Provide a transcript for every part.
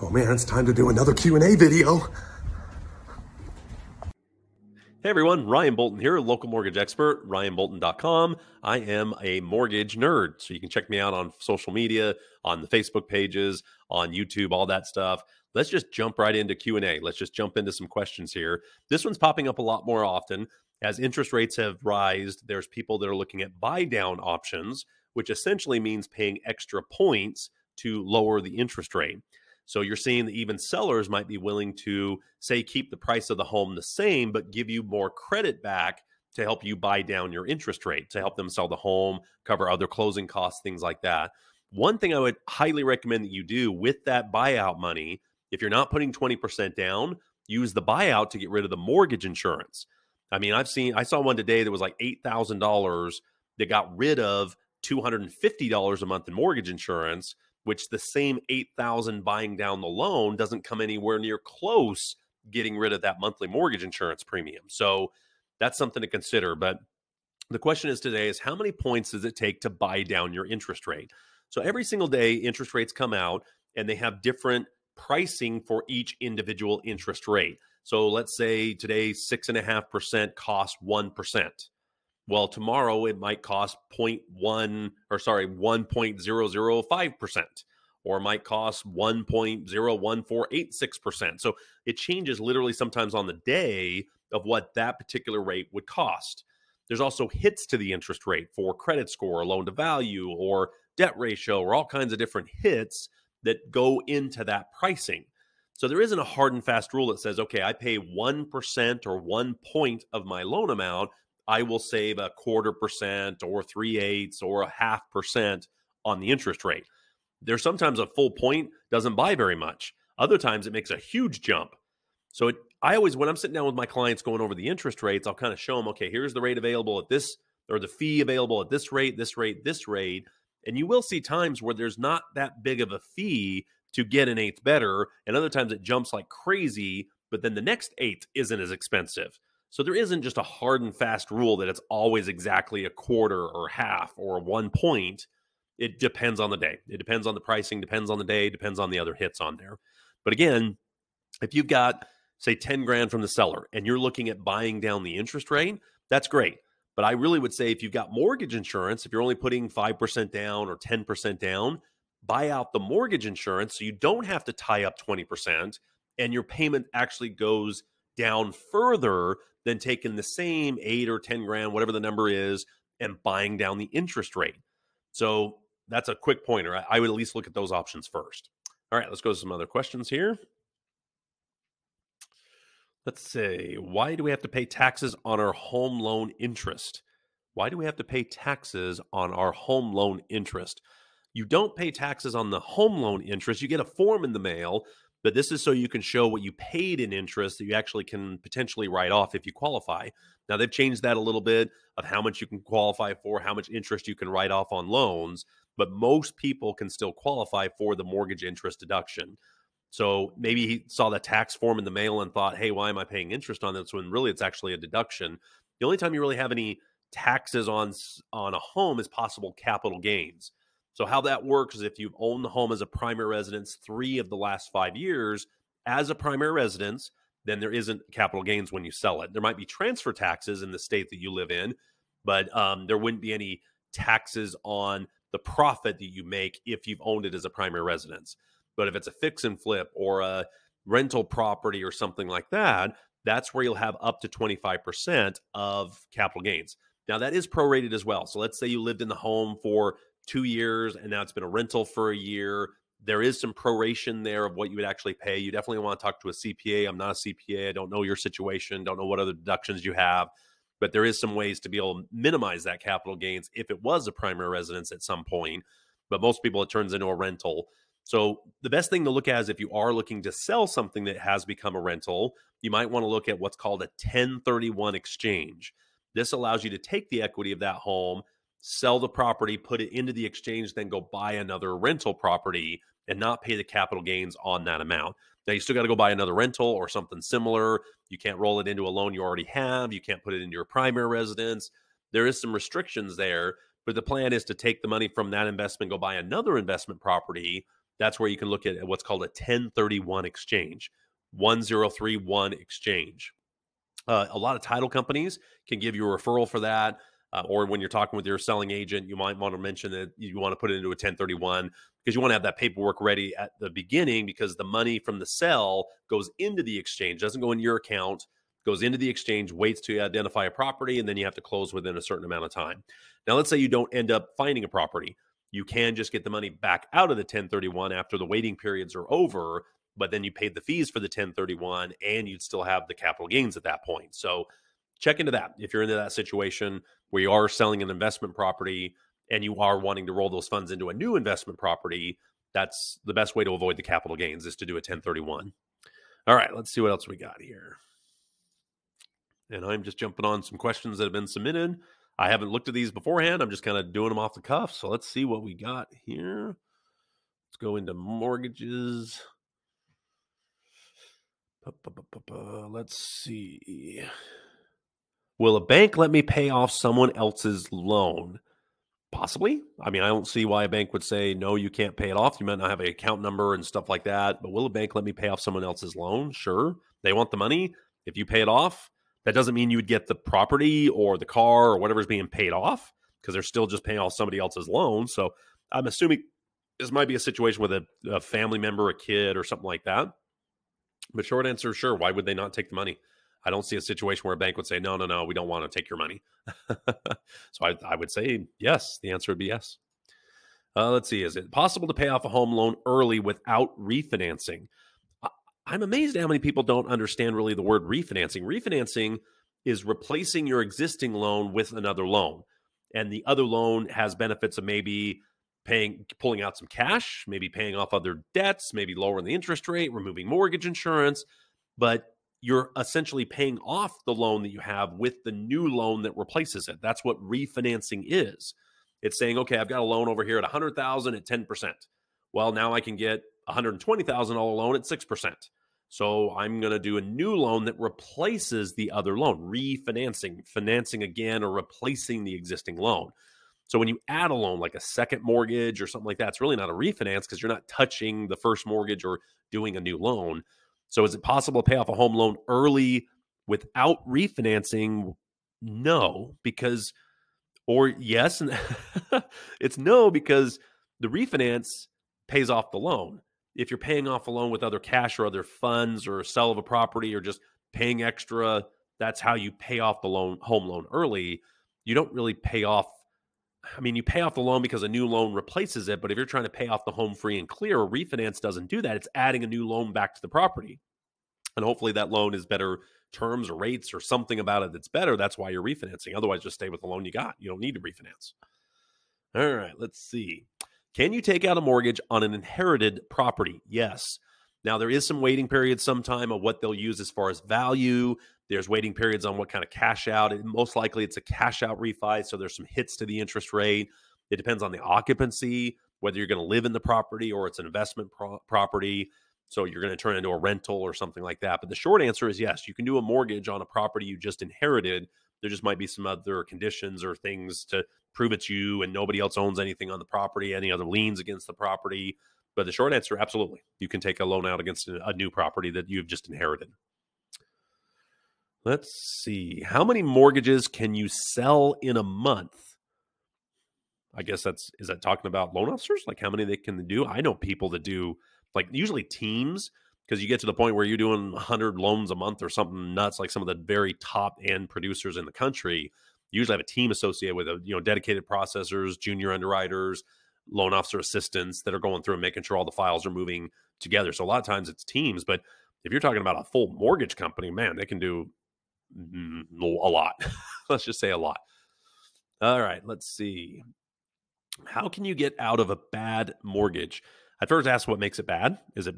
Oh man, it's time to do another Q&A video. Hey everyone, Ryan Bolton here, local mortgage expert, ryanbolton.com. I am a mortgage nerd, so you can check me out on social media, on the Facebook pages, on YouTube, all that stuff. Let's just jump right into Q&A. Let's just jump into some questions here. This one's popping up a lot more often. As interest rates have risen, there's people that are looking at buy down options, which essentially means paying extra points to lower the interest rate. So you're seeing that even sellers might be willing to, say, keep the price of the home the same, but give you more credit back to help you buy down your interest rate, to help them sell the home, cover other closing costs, things like that. One thing I would highly recommend that you do with that buyout money, if you're not putting 20% down, use the buyout to get rid of the mortgage insurance. I mean, I saw one today that was like $8,000 that got rid of $250 a month in mortgage insurance, which the same $8,000 buying down the loan doesn't come anywhere near close getting rid of that monthly mortgage insurance premium. So that's something to consider. But the question is today is how many points does it take to buy down your interest rate? So every single day, interest rates come out and they have different pricing for each individual interest rate. So let's say today 6.5% costs 1%. Well, tomorrow it might cost 1.005%, or it might cost 1.01486%. So it changes literally sometimes on the day of what that particular rate would cost. There's also hits to the interest rate for credit score, loan to value, or debt ratio, or all kinds of different hits that go into that pricing. So there isn't a hard and fast rule that says, okay, I pay 1% or 1 point of my loan amount, I will save 0.25% or 3/8 or 0.5% on the interest rate. There's sometimes a full point doesn't buy very much. Other times it makes a huge jump. So I always, when I'm sitting down with my clients going over the interest rates, I'll kind of show them, okay, here's the rate available at this, or the fee available at this rate, this rate, this rate. And you will see times where there's not that big of a fee to get an eighth better. And other times it jumps like crazy, but then the next eighth isn't as expensive. So there isn't just a hard and fast rule that it's always exactly a quarter or half or 1 point. It depends on the day. It depends on the pricing, depends on the day, depends on the other hits on there. But again, if you've got, say, 10 grand from the seller and you're looking at buying down the interest rate, that's great. But I really would say if you've got mortgage insurance, if you're only putting 5% down or 10% down, buy out the mortgage insurance so you don't have to tie up 20% and your payment actually goes down further than taking the same 8 or 10 grand, whatever the number is, and buying down the interest rate. So that's a quick pointer. I would at least look at those options first. All right, let's go to some other questions here. Let's say, why do we have to pay taxes on our home loan interest? Why do we have to pay taxes on our home loan interest? You don't pay taxes on the home loan interest. You get a form in the mail, but this is so you can show what you paid in interest that you actually can potentially write off if you qualify. Now, they've changed that a little bit of how much you can qualify for, how much interest you can write off on loans, but most people can still qualify for the mortgage interest deduction. So maybe he saw the tax form in the mail and thought, hey, why am I paying interest on this when really it's actually a deduction? The only time you really have any taxes on a home is possible capital gains. So how that works is if you've owned the home as a primary residence 3 of the last 5 years as a primary residence, then there isn't capital gains when you sell it. There might be transfer taxes in the state that you live in, but there wouldn't be any taxes on the profit that you make if you've owned it as a primary residence. But if it's a fix and flip or a rental property or something like that, that's where you'll have up to 25% of capital gains. Now, that is prorated as well. So let's say you lived in the home for 2 years and now it's been a rental for a year. There is some proration there of what you would actually pay. You definitely want to talk to a CPA. I'm not a CPA. I don't know your situation. Don't know what other deductions you have. But there is some ways to be able to minimize that capital gains if it was a primary residence at some point. But most people, it turns into a rental. So the best thing to look at is if you are looking to sell something that has become a rental, you might want to look at what's called a 1031 exchange. This allows you to take the equity of that home, sell the property, put it into the exchange, then go buy another rental property and not pay the capital gains on that amount. Now, you still got to go buy another rental or something similar. You can't roll it into a loan you already have. You can't put it into your primary residence. There is some restrictions there, but the plan is to take the money from that investment, go buy another investment property, that's where you can look at what's called a 1031 exchange, 1031 exchange. A lot of title companies can give you a referral for that. Or when you're talking with your selling agent, you might want to mention that you want to put it into a 1031 because you want to have that paperwork ready at the beginning, because the money from the sale goes into the exchange, doesn't go into your account, goes into the exchange, waits to identify a property, and then you have to close within a certain amount of time. Now, let's say you don't end up finding a property. You can just get the money back out of the 1031 after the waiting periods are over, but then you paid the fees for the 1031 and you'd still have the capital gains at that point. So check into that. If you're into that situation where you are selling an investment property and you are wanting to roll those funds into a new investment property, that's the best way to avoid the capital gains, is to do a 1031. All right, let's see what else we got here. And I'm just jumping on some questions that have been submitted. I haven't looked at these beforehand. I'm just kind of doing them off the cuff. So let's see what we got here. Let's go into mortgages. Let's see. Will a bank let me pay off someone else's loan? Possibly. I mean, I don't see why a bank would say, no, you can't pay it off. You might not have an account number and stuff like that. But will a bank let me pay off someone else's loan? Sure. They want the money. If you pay it off, that doesn't mean you would get the property or the car or whatever's being paid off, because they're still just paying off somebody else's loan. So I'm assuming this might be a situation with a family member, a kid, or something like that. But short answer, sure. Why would they not take the money? I don't see a situation where a bank would say, no, we don't want to take your money. So I would say yes. The answer would be yes. Let's see. Is it possible to pay off a home loan early without refinancing? I'm amazed at how many people don't understand really the word refinancing. Refinancing is replacing your existing loan with another loan. And the other loan has benefits of maybe pulling out some cash, maybe paying off other debts, maybe lowering the interest rate, removing mortgage insurance. But you're essentially paying off the loan that you have with the new loan that replaces it. That's what refinancing is. It's saying, okay, I've got a loan over here at $100,000 at 10%. Well, now I can get a $120,000 loan at 6%. So I'm going to do a new loan that replaces the other loan, refinancing, financing again, or replacing the existing loan. So when you add a loan like a second mortgage or something like that, it's really not a refinance because you're not touching the first mortgage or doing a new loan. So is it possible to pay off a home loan early without refinancing? No, because, or yes, and it's no, because the refinance pays off the loan. If you're paying off a loan with other cash or other funds or a sell of a property or just paying extra, that's how you pay off the home loan early. You don't really pay off. I mean, you pay off the loan because a new loan replaces it. But if you're trying to pay off the home free and clear, a refinance doesn't do that. It's adding a new loan back to the property. And hopefully that loan is better terms or rates or something about it that's better. That's why you're refinancing. Otherwise, just stay with the loan you got. You don't need to refinance. All right, let's see. Can you take out a mortgage on an inherited property? Yes. Now, there is some waiting periods sometime of what they'll use as far as value. There's waiting periods on what kind of cash out. Most likely it's a cash out refi, so there's some hits to the interest rate. It depends on the occupancy, whether you're going to live in the property or it's an investment property. So you're going to turn it into a rental or something like that. But the short answer is yes, you can do a mortgage on a property you just inherited. There just might be some other conditions or things to prove it's you and nobody else owns anything on the property, any other liens against the property. But the short answer, absolutely. You can take a loan out against a new property that you've just inherited. Let's see. How many mortgages can you sell in a month? I guess is that talking about loan officers? Like how many they can do? I know people that do like usually teams, because you get to the point where you're doing 100 loans a month or something nuts, like some of the very top end producers in the country. You usually have a team associated with dedicated processors, junior underwriters, loan officer assistants that are going through and making sure all the files are moving together. So a lot of times it's teams, but if you're talking about a full mortgage company, man, they can do a lot. Let's just say a lot. All right, let's see. How can you get out of a bad mortgage? I'd first ask what makes it bad. Is it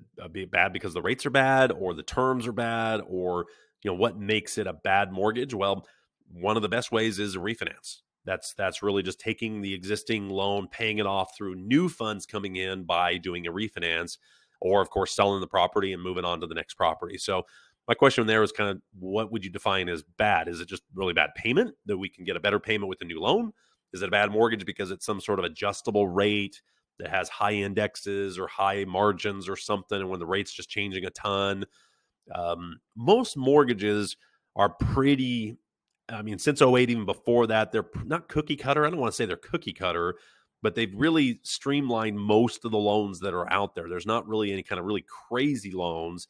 bad because the rates are bad or the terms are bad, or what makes it a bad mortgage? Well, one of the best ways is a refinance. That's really just taking the existing loan, paying it off through new funds coming in by doing a refinance, or of course selling the property and moving on to the next property. So my question there is kind of what would you define as bad? Is it just really bad payment that we can get a better payment with a new loan? Is it a bad mortgage because it's some sort of adjustable rate? that has high indexes or high margins or something, and when the rate's just changing a ton. Most mortgages are pretty, I mean, since '08, even before that, they're not cookie cutter. I don't want to say they're cookie cutter, but they've really streamlined most of the loans that are out there. There's not really any kind of really crazy loans.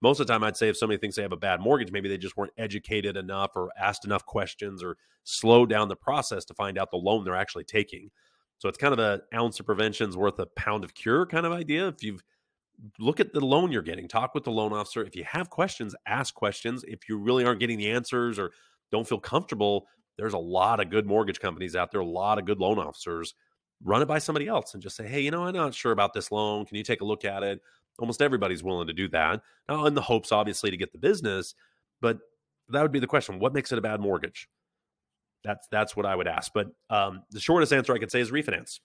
Most of the time, I'd say if somebody thinks they have a bad mortgage, maybe they just weren't educated enough or asked enough questions or slowed down the process to find out the loan they're actually taking. So it's kind of an ounce of prevention is worth a pound of cure kind of idea. If you've look at the loan you're getting, talk with the loan officer. If you have questions, ask questions. If you really aren't getting the answers or don't feel comfortable, there's a lot of good mortgage companies out there, a lot of good loan officers. Run it by somebody else and just say, hey, I'm not sure about this loan. Can you take a look at it? Almost everybody's willing to do that. Now, in the hopes, obviously, to get the business, but that would be the question. What makes it a bad mortgage? That's what I would ask. But the shortest answer I could say is refinance.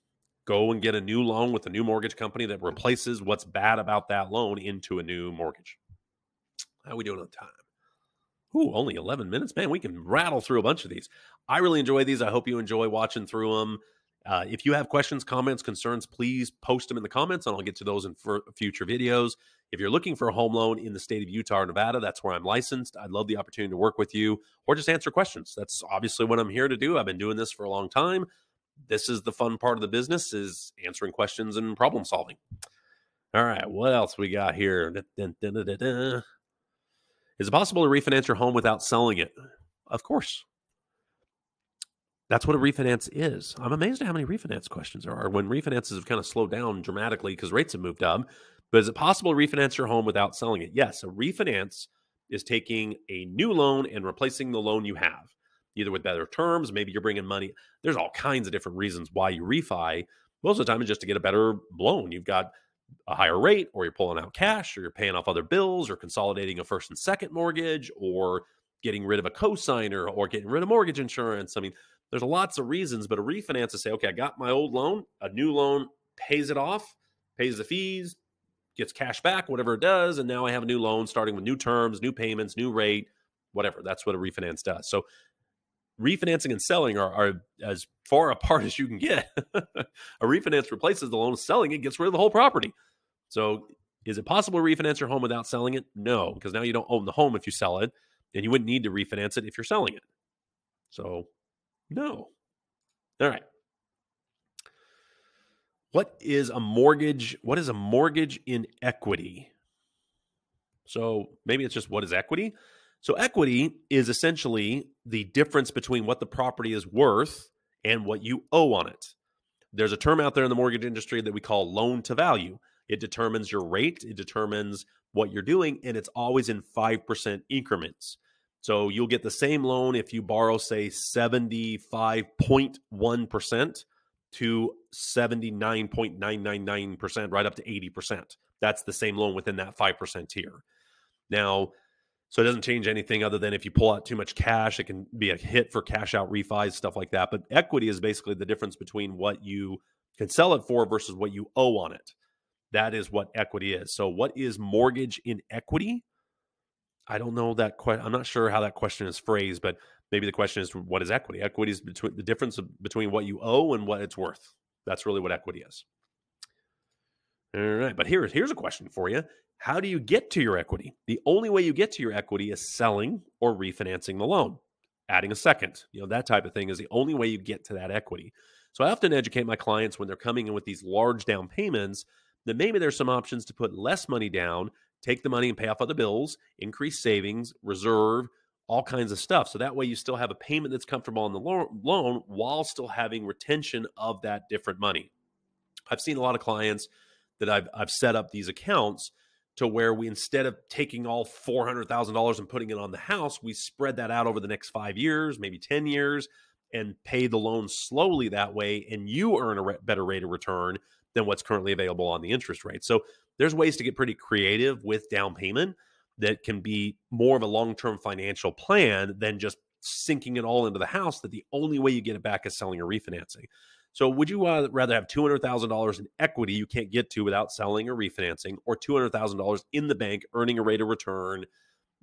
Go and get a new loan with a new mortgage company that replaces what's bad about that loan into a new mortgage. How are we doing on time? Ooh, only 11 minutes. Man, we can rattle through a bunch of these. I really enjoy these. I hope you enjoy watching through them. If you have questions, comments, concerns, please post them in the comments, and I'll get to those in future videos. If you're looking for a home loan in the state of Utah or Nevada, that's where I'm licensed. I'd love the opportunity to work with you or just answer questions. That's obviously what I'm here to do. I've been doing this for a long time. This is the fun part of the business, is answering questions and problem solving. All right, what else we got here? Is it possible to refinance your home without selling it? Of course. That's what a refinance is. I'm amazed at how many refinance questions there are when refinances have kind of slowed down dramatically because rates have moved up. But is it possible to refinance your home without selling it? Yes. A refinance is taking a new loan and replacing the loan you have, either with better terms. Maybe you're bringing money. There's all kinds of different reasons why you refi. Most of the time, it's just to get a better loan. You've got a higher rate, or you're pulling out cash, or you're paying off other bills, or consolidating a first and second mortgage, or getting rid of a cosigner, or getting rid of mortgage insurance. I mean, there's lots of reasons, but a refinance is say, okay, I got my old loan, a new loan pays it off, pays the fees, gets cash back, whatever it does, and now I have a new loan starting with new terms, new payments, new rate, whatever. That's what a refinance does. So refinancing and selling are as far apart as you can get. A refinance replaces the loan. Selling it gets rid of the whole property. So is it possible to refinance your home without selling it? No, because now you don't own the home if you sell it, and you wouldn't need to refinance it if you're selling it. So no. All right. What is a mortgage? What is a mortgage in equity? So maybe it's just what is equity? So equity is essentially the difference between what the property is worth and what you owe on it. There's a term out there in the mortgage industry that we call loan to value. It determines your rate, it determines what you're doing, and it's always in 5% increments. So you'll get the same loan if you borrow, say, 75.1% to 79.999%, right up to 80%. That's the same loan within that 5% tier. Now, so it doesn't change anything other than if you pull out too much cash, it can be a hit for cash out refis, stuff like that. But equity is basically the difference between what you can sell it for versus what you owe on it. That is what equity is. So what is mortgage in equity? I don't know that. I'm not sure how that question is phrased, but maybe the question is, what is equity? Equity is between the difference between what you owe and what it's worth. That's really what equity is. All right, but here's a question for you. How do you get to your equity? The only way you get to your equity is selling or refinancing the loan, adding a second. That type of thing is the only way you get to that equity. So I often educate my clients when they're coming in with these large down payments that maybe there's some options to put less money down, take the money and pay off other bills, increase savings, reserve, all kinds of stuff. So that way you still have a payment that's comfortable on the loan while still having retention of that different money. I've seen a lot of clients that I've set up these accounts to where we, instead of taking all $400,000 and putting it on the house, we spread that out over the next 5 years, maybe 10 years, and pay the loan slowly that way, and you earn a better rate of return than what's currently available on the interest rate. So there's ways to get pretty creative with down payment that can be more of a long-term financial plan than just sinking it all into the house, that the only way you get it back is selling or refinancing. So would you rather have $200,000 in equity you can't get to without selling or refinancing, or $200,000 in the bank earning a rate of return,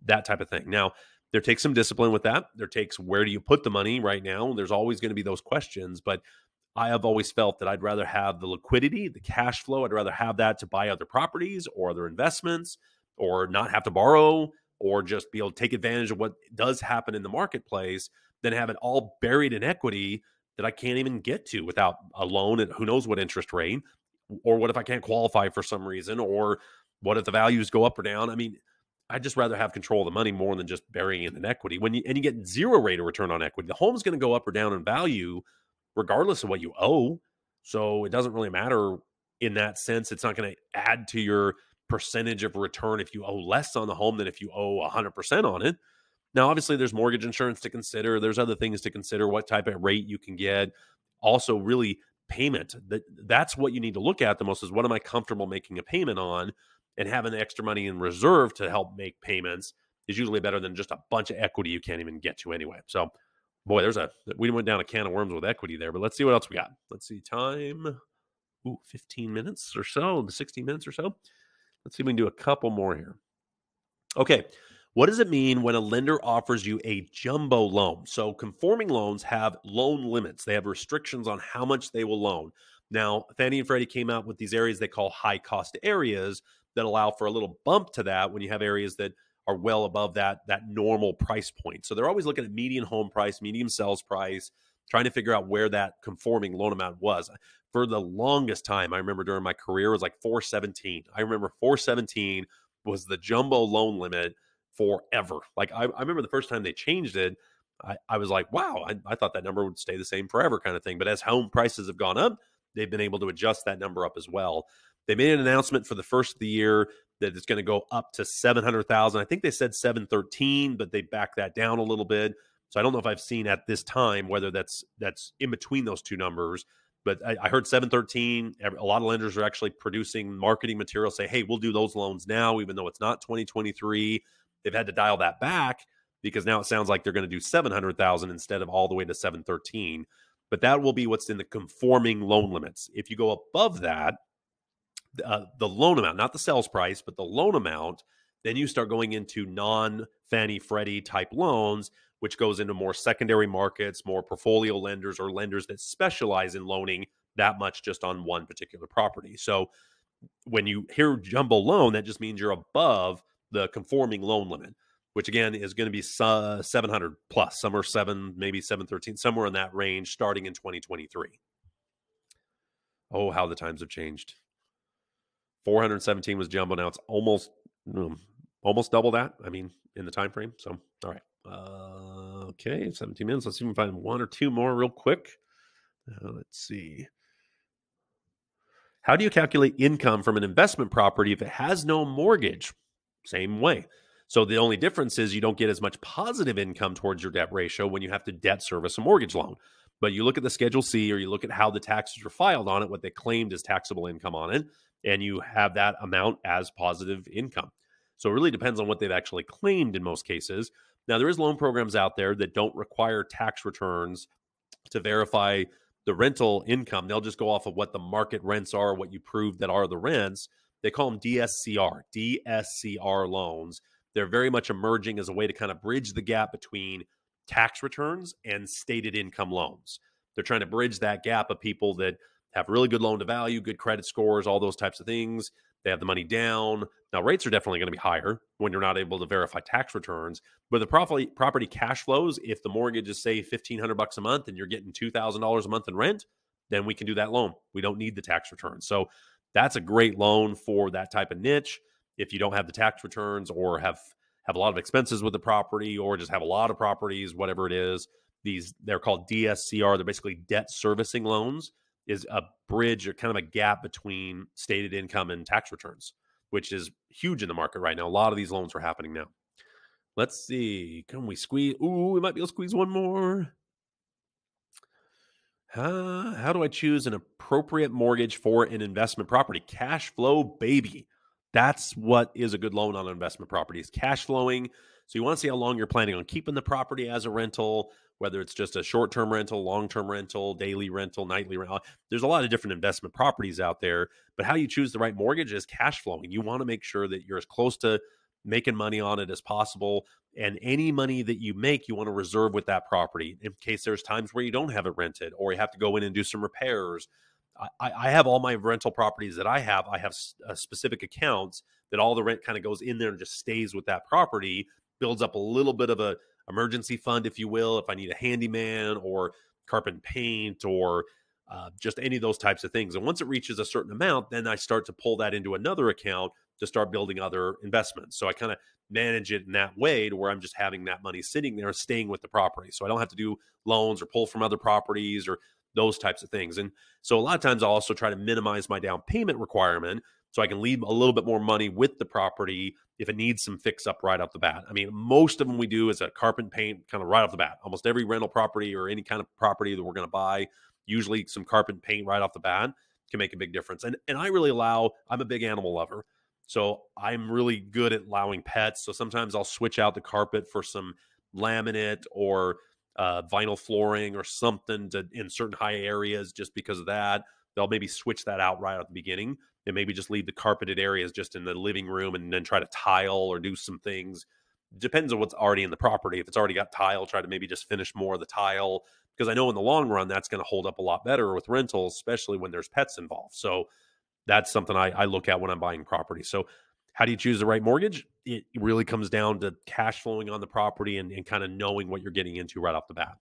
that type of thing? Now, there takes some discipline with that. There takes, where do you put the money right now? There's always going to be those questions, but I have always felt that I'd rather have the liquidity, the cash flow. I'd rather have that to buy other properties or other investments, or not have to borrow, or just be able to take advantage of what does happen in the marketplace, than have it all buried in equity that I can't even get to without a loan at who knows what interest rate. Or what if I can't qualify for some reason? Or what if the values go up or down? I mean, I'd just rather have control of the money more than just burying it in equity. When you get zero rate of return on equity, the home's going to go up or down in value regardless of what you owe. So it doesn't really matter in that sense. It's not going to add to your percentage of return if you owe less on the home than if you owe 100% on it. Now, obviously, there's mortgage insurance to consider. There's other things to consider, what type of rate you can get. Also, really, payment. That's what you need to look at the most, is what am I comfortable making a payment on? And having extra money in reserve to help make payments is usually better than just a bunch of equity you can't even get to anyway. So, boy, we went down a can of worms with equity there, but let's see what else we got. Let's see, time. 15 minutes or so, 16 minutes or so. Let's see if we can do a couple more here. Okay. What does it mean when a lender offers you a jumbo loan? So conforming loans have loan limits. They have restrictions on how much they will loan. Now, Fannie and Freddie came out with these areas they call high cost areas that allow for a little bump to that when you have areas that are well above that normal price point. So they're always looking at median home price, median sales price, trying to figure out where that conforming loan amount was. For the longest time, I remember during my career, it was like 417. I remember 417 was the jumbo loan limit forever. Like I remember the first time they changed it, I was like, wow, I thought that number would stay the same forever kind of thing. But as home prices have gone up, they've been able to adjust that number up as well. They made an announcement for the first of the year that it's going to go up to 700,000. I think they said 713, but they backed that down a little bit. So I don't know if I've seen at this time whether that's in between those two numbers. But I heard 713. A lot of lenders are actually producing marketing material, say, hey, we'll do those loans now, even though it's not 2023. They've had to dial that back because now it sounds like they're going to do 700,000 instead of all the way to 713. But that will be what's in the conforming loan limits. If you go above that, the loan amount, not the sales price, but the loan amount, then you start going into non-Fannie Freddie type loans, which goes into more secondary markets, more portfolio lenders, or lenders that specialize in loaning that much just on one particular property. So when you hear jumbo loan, that just means you're above the conforming loan limit, which again is going to be 700 plus, some are 7, maybe 713, somewhere in that range starting in 2023. Oh, how the times have changed. 417 was jumbo. Now it's almost double that. I mean, in the time frame. So, all right. Okay, 17 minutes. Let's see if we can find one or two more real quick. Let's see. How do you calculate income from an investment property if it has no mortgage? Same way. So the only difference is you don't get as much positive income towards your debt ratio when you have to debt service a mortgage loan. But you look at the Schedule C, or you look at how the taxes are filed on it, what they claimed as taxable income on it, and you have that amount as positive income. So it really depends on what they've actually claimed in most cases. Now, there is loan programs out there that don't require tax returns to verify the rental income. They'll just go off of what the market rents are, what you prove that are the rents. They call them DSCR loans. They're very much emerging as a way to kind of bridge the gap between tax returns and stated income loans. They're trying to bridge that gap of people that have really good loan to value, good credit scores, all those types of things. They have the money down. Now, rates are definitely going to be higher when you're not able to verify tax returns. But the property cash flows, if the mortgage is, say, $1,500 a month and you're getting $2,000 a month in rent, then we can do that loan. We don't need the tax returns. So that's a great loan for that type of niche. If you don't have the tax returns, or have a lot of expenses with the property, or just have a lot of properties, whatever it is, they're called DSCR. They're basically debt servicing loans, is a bridge or kind of a gap between stated income and tax returns, which is huge in the market right now. A lot of these loans are happening now. Let's see. Can we squeeze? Ooh, we might be able to squeeze one more. How do I choose an appropriate mortgage for an investment property? Cash flow, baby. That's what is a good loan on an investment property, is cash flowing. So you want to see how long you're planning on keeping the property as a rental, whether it's just a short-term rental, long-term rental, daily rental, nightly rental. There's a lot of different investment properties out there, but how you choose the right mortgage is cash flowing. You want to make sure that you're as close to making money on it as possible. And any money that you make, you want to reserve with that property in case there's times where you don't have it rented or you have to go in and do some repairs. I have all my rental properties that I have specific accounts that all the rent kind of goes in there and just stays with that property, builds up a little bit of a emergency fund, if you will, if I need a handyman or carpet and paint or just any of those types of things. And once it reaches a certain amount, then I start to pull that into another account to start building other investments. So I kind of manage it in that way to where I'm just having that money sitting there, staying with the property. So I don't have to do loans or pull from other properties or those types of things. And so a lot of times I'll also try to minimize my down payment requirement so I can leave a little bit more money with the property if it needs some fix up right off the bat. I mean, most of them we do is a carpet and paint kind of right off the bat. Almost every rental property or any kind of property that we're going to buy, usually some carpet and paint right off the bat can make a big difference. And I really I'm a big animal lover. So I'm really good at allowing pets. So sometimes I'll switch out the carpet for some laminate or vinyl flooring or something in certain high areas just because of that. They'll maybe switch that out right at the beginning and maybe just leave the carpeted areas just in the living room and then try to tile or do some things. Depends on what's already in the property. If it's already got tile, try to maybe just finish more of the tile because I know in the long run that's going to hold up a lot better with rentals, especially when there's pets involved. So that's something I look at when I'm buying property. So how do you choose the right mortgage? It really comes down to cash flowing on the property and kind of knowing what you're getting into right off the bat.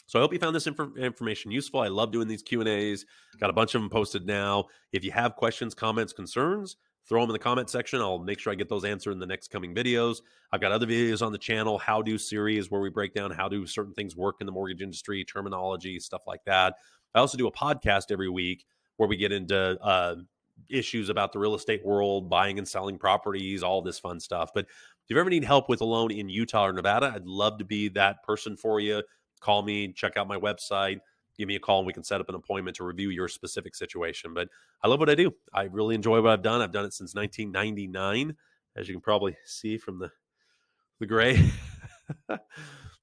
So I hope you found this information useful. I love doing these Q&As. Got a bunch of them posted now. If you have questions, comments, concerns, throw them in the comment section. I'll make sure I get those answered in the next coming videos. I've got other videos on the channel, how-do series, where we break down how do certain things work in the mortgage industry, terminology, stuff like that. I also do a podcast every week where we get into issues about the real estate world, buying and selling properties, all this fun stuff. But if you ever need help with a loan in Utah or Nevada, I'd love to be that person for you. Call me, check out my website, give me a call, and we can set up an appointment to review your specific situation. But I love what I do. I really enjoy what I've done. I've done it since 1999, as you can probably see from the gray.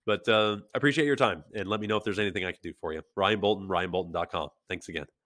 But I appreciate your time, and let me know if there's anything I can do for you. Ryan Bolton, ryanbolton.com. Thanks again.